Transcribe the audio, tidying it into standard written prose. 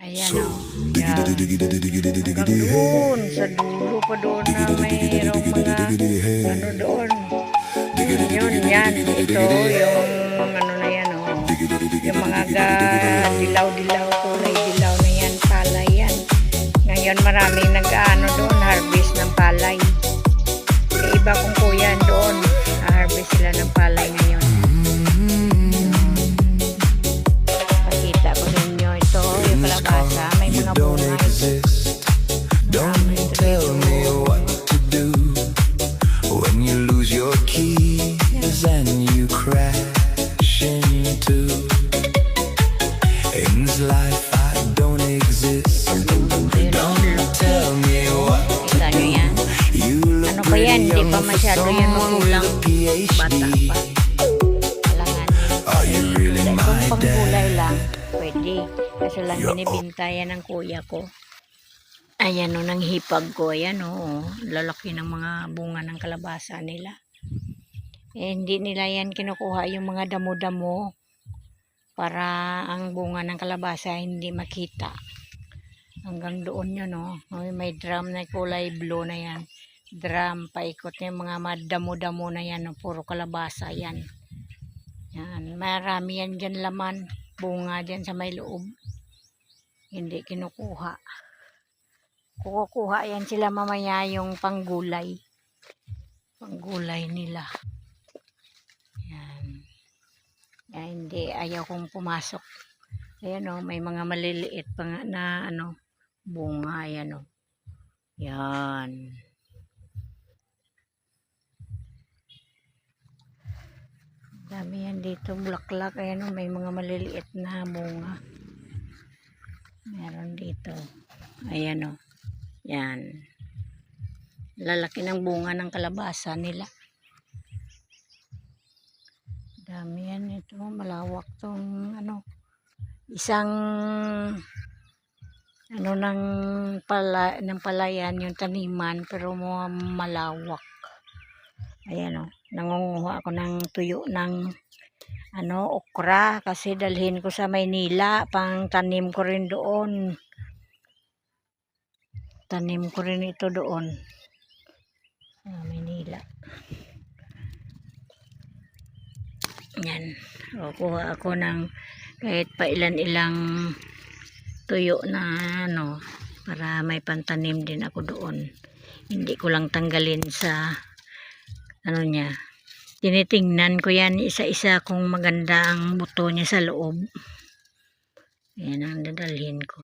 Ayan o. Yan. Hanggang doon. Sa dulo pa doon na mayroong mga ano doon. Yun, yan. Ito yung ano na yan o. Yung mga dilaw-dilaw, kulay dilaw na yan. Palay yan. Ngayon maraming nag-ano doon. Harvest ng palay. Yung iba kong kuya doon. Harvest sila ng palay ngayon. Pakita ko sa inyo ito. Yung kalabasa. May mga bunga ito. Don't tell me what to do when you lose your keys and you crash into things life I don't exist. Don't tell me what Kita nyo yan. you look Ano pa yan? Hindi young pa for masyado yan someone with magulang. a PhD. Bata pa. Kailangan. Are you really Kung my panggulay dad? lang, pwede. Kasi lang binibinta yan ng kuya ko. Ayan o, nang hipag ko. Ayan o, lalaki ng mga bunga ng kalabasa nila. Eh, hindi nila yan kinukuha yung mga damo-damo para ang bunga ng kalabasa hindi makita. Hanggang doon yun o. May drum na kulay blue na yan. Drum, paikot yung mga damo-damo na yan o. Puro kalabasa yan. Yan, marami yan dyan laman. Bunga dyan sa may loob. Hindi kinukuha. Kukuha yan sila mamaya yung panggulay. Panggulay nila. Yan. Yan, hindi, ayaw kong pumasok. Ayan o, may mga maliliit pa nga na ano, bunga. Ayan o. Yan. Dami yan dito, bulaklak. Ayan o, may mga maliliit na bunga. Meron dito. Ayan o. Yan. Lalaki ng bunga ng kalabasa nila. Dami yan ito. Malawak tong ano. Isang ano ng palayan yung taniman pero malawak. Ayan o. Nangunguha ako ng tuyo ng ano, okra kasi dalhin ko sa Maynila. Pang tanim ko rin doon. Tanim ko rin ito doon sa Maynila. Yan. O, kuha ako ng kahit pa ilan-ilang tuyo na ano para may pantanim din ako doon. Hindi ko lang tanggalin sa ano niya. Tinitingnan ko yan isa-isa kung maganda ang buto niya sa loob. Yan ang dadalhin ko.